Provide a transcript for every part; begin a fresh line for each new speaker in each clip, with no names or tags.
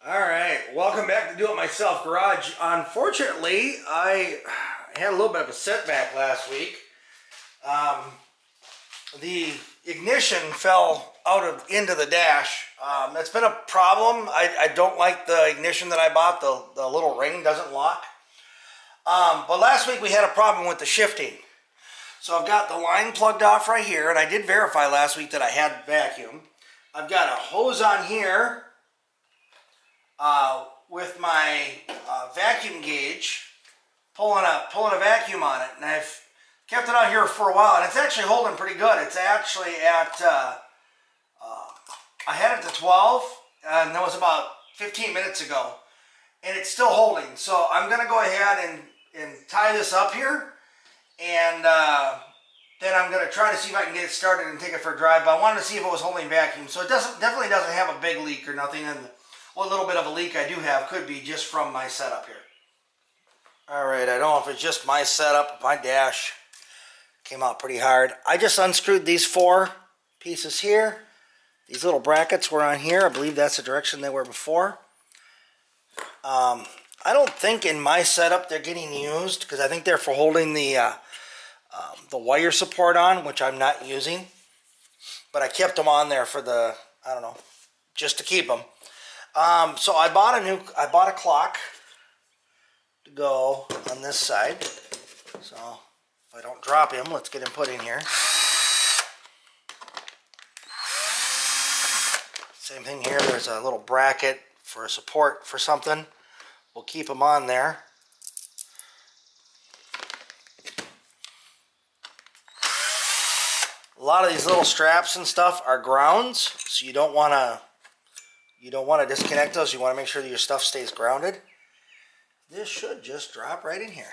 Alright, welcome back to Do It Myself Garage. Unfortunately, I had a little bit of a setback last week. The ignition fell into the dash. That's been a problem. I don't like the ignition that I bought. The little ring doesn't lock. But last week we had a problem with the shifting. So I've got the line plugged off right here, and I did verify last week that I had vacuum. I've got a hose on here with my vacuum gauge pulling a vacuum on it, and I've kept it out here for a while, and it's actually holding pretty good. It's actually at I had it to 12, and that was about 15 minutes ago, and it's still holding. So I'm gonna go ahead and tie this up here, and then I'm gonna try to see if I can get it started and take it for a drive. But I wanted to see if it was holding vacuum, so it definitely doesn't have a big leak or nothing. And what little bit of a leak I do have could be just from my setup here. Alright, I don't know if it's just my setup. My dash came out pretty hard. I just unscrewed these 4 pieces here. These little brackets were on here. I believe that's the direction they were before. I don't think in my setup they're getting used, because I think they're for holding the wire support on, which I'm not using. But I kept them on there for the, I don't know, just to keep them. So I bought a clock to go on this side. So if I don't drop him, let's get him put in here. Same thing here. There's a little bracket for a support for something. We'll keep him on there. A lot of these little straps and stuff are grounds, so you don't want to disconnect those. You want to make sure that your stuff stays grounded. This should just drop right in here.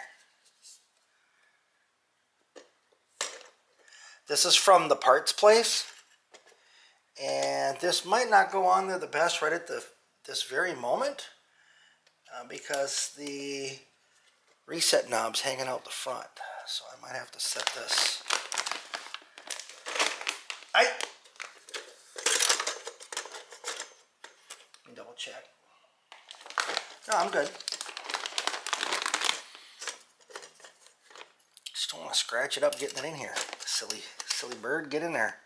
This is from the parts place, and this might not go on there the best right at this very moment, because the reset knob's hanging out the front. So I might have to set this. Let me double check. No, I'm good. Just don't want to scratch it up getting it in here. Silly bird, get in there.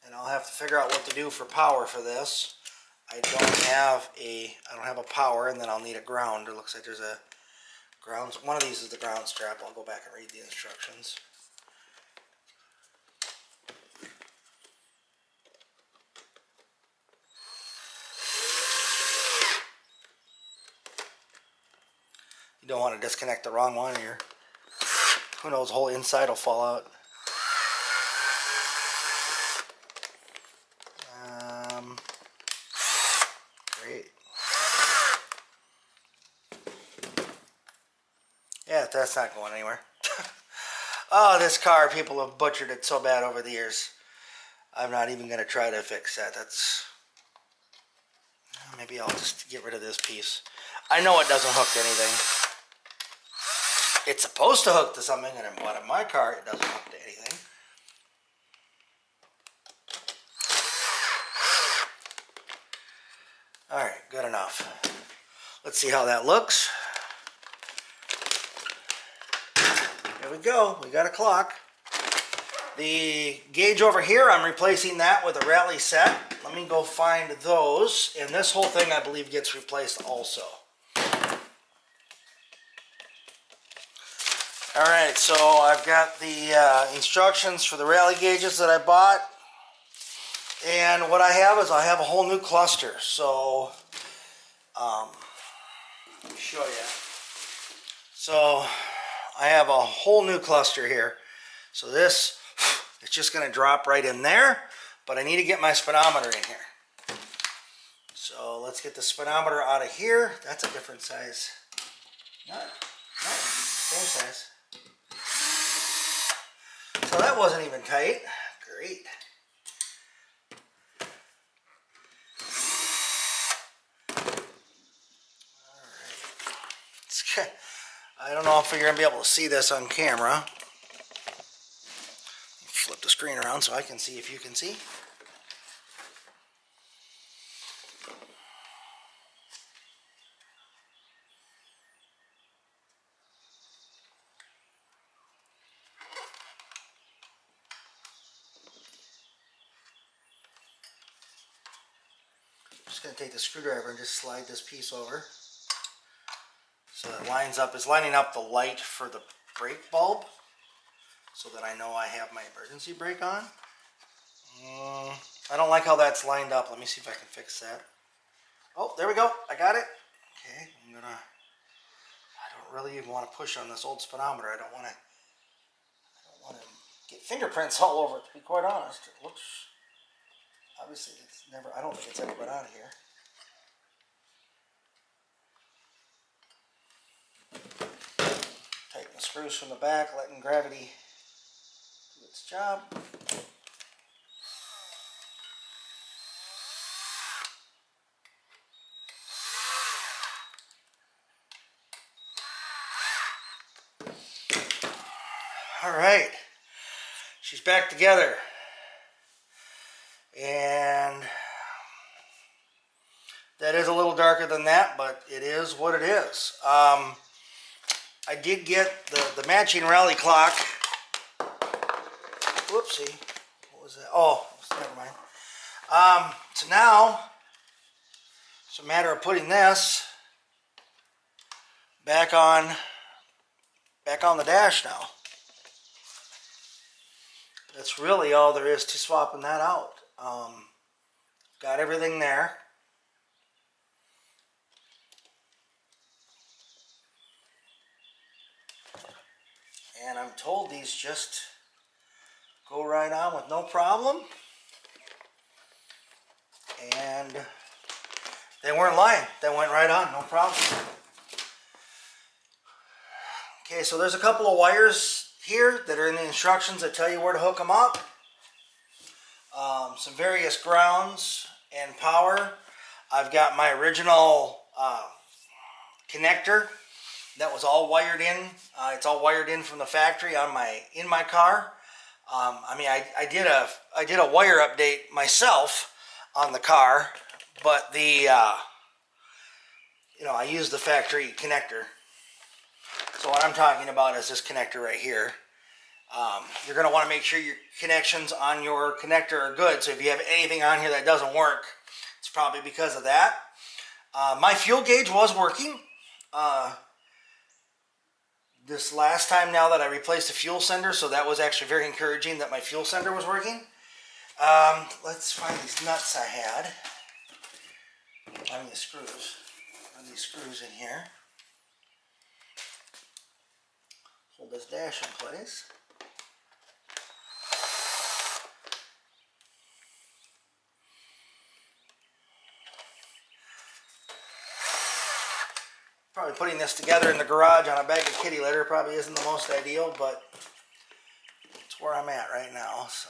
And I'll have to figure out what to do for power for this. I don't have a power, and then I'll need a ground. It looks like there's a ground. One of these is the ground strap. I'll go back and read the instructions. You don't want to disconnect the wrong one here. Who knows, the whole inside will fall out. Great. Yeah, that's not going anywhere. Oh, this car, people have butchered it so bad over the years. I'm not even going to try to fix that. Maybe I'll just get rid of this piece. I know it doesn't hook to anything. It's supposed to hook to something, but in my car, it doesn't hook to anything. Alright, good enough. Let's see how that looks. There we go. We got a clock. The gauge over here, I'm replacing that with a rally set. Let me go find those. And this whole thing, I believe, gets replaced also. Alright, so I've got the instructions for the rally gauges that I bought. And what I have is I have a whole new cluster. So, let me show you. So, I have a whole new cluster here. So this, it's just going to drop right in there. But I need to get my speedometer in here. So, let's get the speedometer out of here. That's a different size. No, same size. So that wasn't even tight. Great. I don't know if you're going to be able to see this on camera. Flip the screen around so I can see if you can see. Just going to take the screwdriver and just slide this piece over so it lines up. It's lining up the light for the brake bulb so that I know I have my emergency brake on. I don't like how that's lined up. Let me see if I can fix that. Oh, there we go. I got it. Okay, I don't really even want to push on this old speedometer. I don't want to get fingerprints all over it, to be quite honest. It looks, obviously, it's never, I don't think it's ever been out of here. Tighten the screws from the back, letting gravity do its job. All right, she's back together, and that is a little darker than that, but it is what it is. I did get the matching rally clock. Whoopsie, what was that? Oh, never mind. So now it's a matter of putting this back on the dash now. That's really all there is to swapping that out. Got everything there. And I'm told these just go right on with no problem. And they weren't lying. They went right on, no problem. Okay, so there's a couple of wires here that are in the instructions that tell you where to hook them up. Some various grounds and power. I've got my original connector that was all wired in. It's all wired in from the factory on in my car. I mean, I did a wire update myself on the car, but the I used the factory connector. So what I'm talking about is this connector right here. You're going to want to make sure your connections on your connector are good. So if you have anything on here that doesn't work, it's probably because of that. My fuel gauge was working. This last time now that I replaced the fuel sender, so that was actually very encouraging that my fuel sender was working. Let's find these nuts I had. Find these screws. Find these screws in here. Hold this dash in place. Probably putting this together in the garage on a bag of kitty litter probably isn't the most ideal, but it's where I'm at right now, so.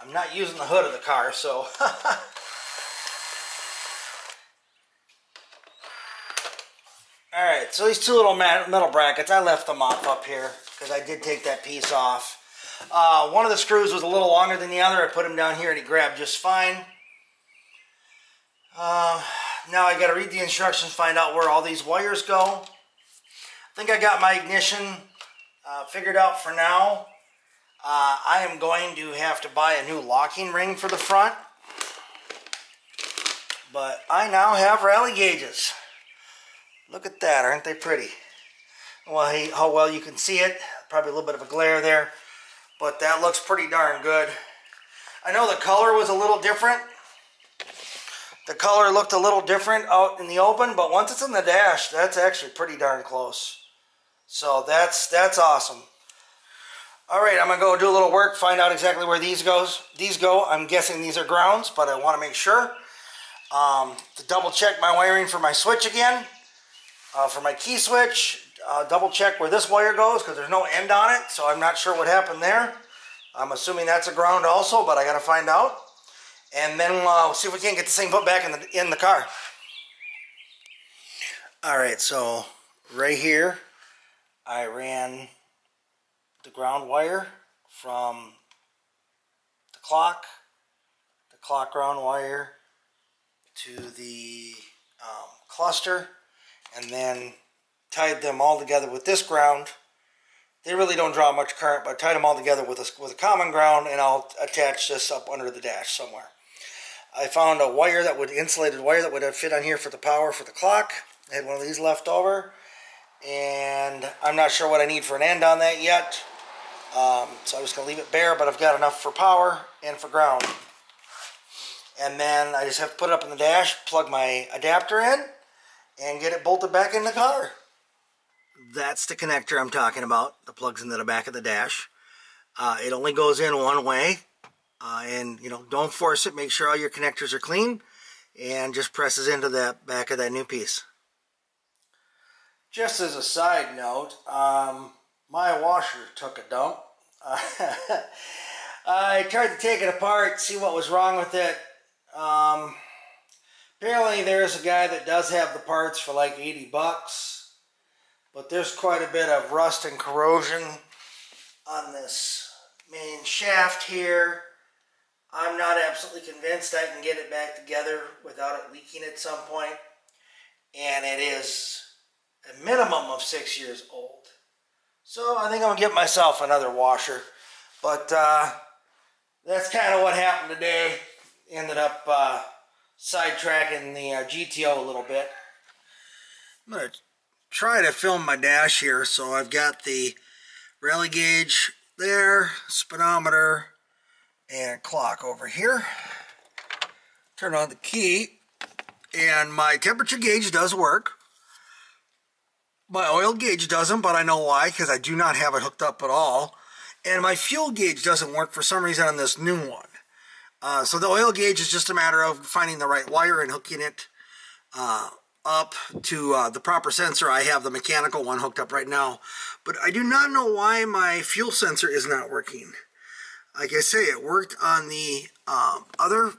I'm not using the hood of the car, so. Alright, so these two little metal brackets, I left them off up here because I did take that piece off. One of the screws was a little longer than the other. I put him down here and he grabbed just fine. Now I got to read the instructions, find out where all these wires go. I think I got my ignition figured out for now. I am going to have to buy a new locking ring for the front. But I now have rally gauges. Look at that, aren't they pretty? Well, how well you can see it. Probably a little bit of a glare there. But that looks pretty darn good. I know the color was a little different. The color looked a little different out in the open, but once it's in the dash, that's actually pretty darn close. So that's awesome. Alright, I'm going to go do a little work, find out exactly where these go. I'm guessing these are grounds, but I want to make sure. To double check my wiring for my switch again. For my key switch, double check where this wire goes because there's no end on it, so I'm not sure what happened there. I'm assuming that's a ground also, but I got to find out. And then we'll see if we can't get this thing put back in the car. All right, so right here, I ran the ground wire from the clock ground wire to the cluster, and then tied them all together with this ground. They really don't draw much current, but I tied them all together with a common ground, and I'll attach this up under the dash somewhere. I found a wire insulated wire that would fit on here for the power for the clock. I had one of these left over, and I'm not sure what I need for an end on that yet. So I'm just going to leave it bare, but I've got enough for power and for ground. And then I just have to put it up in the dash, plug my adapter in, and get it bolted back in the car. That's the connector I'm talking about. The plugs into the back of the dash. It only goes in one way. And, you know, don't force it. Make sure all your connectors are clean. And just presses into the back of that new piece. Just as a side note, my washer took a dump. I tried to take it apart, see what was wrong with it. Apparently there's a guy that does have the parts for like 80 bucks. But there's quite a bit of rust and corrosion on this main shaft here. I'm not absolutely convinced I can get it back together without it leaking at some point. And it is a minimum of 6 years old. So I think I'm going to get myself another washer. But that's kind of what happened today. Ended up sidetracking the GTO a little bit. I'm going to try to film my dash here. So I've got the rally gauge there, speedometer, and clock over here. Turn on the key, and my temperature gauge does work. My oil gauge doesn't, but I know why, because I do not have it hooked up at all. And my fuel gauge doesn't work for some reason on this new one. So the oil gauge is just a matter of finding the right wire and hooking it up to the proper sensor. I have the mechanical one hooked up right now, but I do not know why my fuel sensor is not working. Like I say, it worked on the other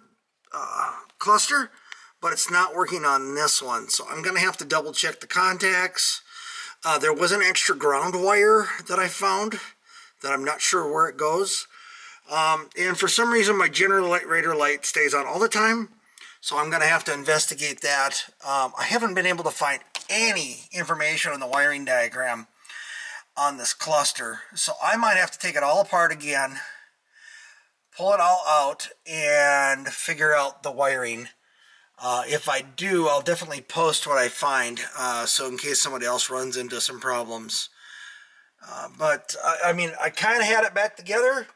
cluster, but it's not working on this one. So I'm going to have to double check the contacts. There was an extra ground wire that I found that I'm not sure where it goes. And for some reason my generator light stays on all the time. So I'm going to have to investigate that. I haven't been able to find any information on the wiring diagram on this cluster. So I might have to take it all apart again, pull it all out, and figure out the wiring. If I do, I'll definitely post what I find, so in case somebody else runs into some problems. But I mean, I kind of had it back together,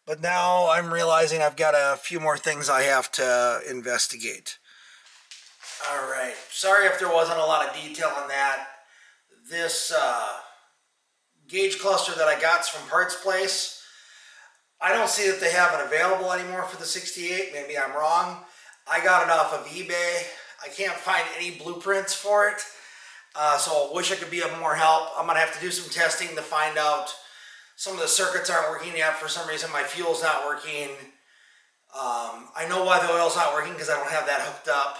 but now I'm realizing I've got a few more things I have to investigate. Alright, sorry if there wasn't a lot of detail on that. This gauge cluster that I got from Parts Place, I don't see that they have it available anymore for the 68. Maybe I'm wrong. I got it off of eBay. I can't find any blueprints for it. So I wish I could be of more help. I'm going to have to do some testing to find out. Some of the circuits aren't working yet. For some reason my fuel's not working. I know why the oil's not working because I don't have that hooked up.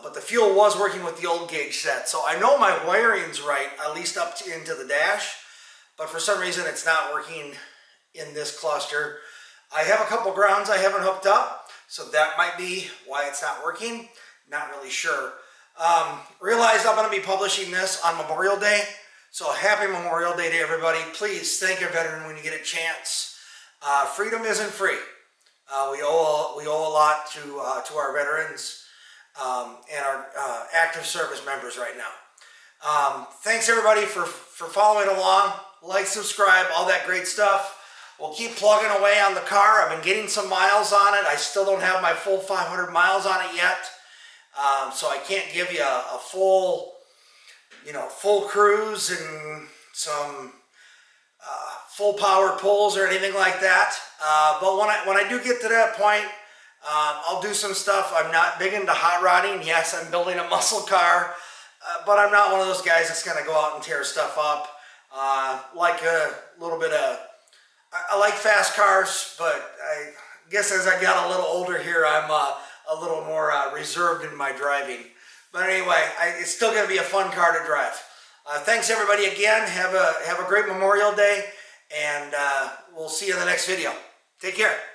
But the fuel was working with the old gauge set. So I know my wiring's right, at least up into the dash. But for some reason it's not working in this cluster. I have a couple grounds I haven't hooked up. So that might be why it's not working. Not really sure. Realized I'm going to be publishing this on Memorial Day. So happy Memorial Day to everybody. Please thank a veteran when you get a chance. Freedom isn't free. We owe a lot to our veterans and our active service members right now. Thanks everybody for following along. Like, subscribe, all that great stuff. We'll keep plugging away on the car. I've been getting some miles on it. I still don't have my full 500 miles on it yet. So I can't give you a full, full cruise and some full power pulls or anything like that. But when I do get to that point, I'll do some stuff. I'm not big into hot rodding. Yes, I'm building a muscle car, but I'm not one of those guys that's going to go out and tear stuff up. Like a little bit of, I like fast cars, but I guess as I got a little older here, I'm a little more reserved in my driving. But anyway, it's still going to be a fun car to drive. Thanks everybody again. Have a great Memorial Day, and we'll see you in the next video. Take care.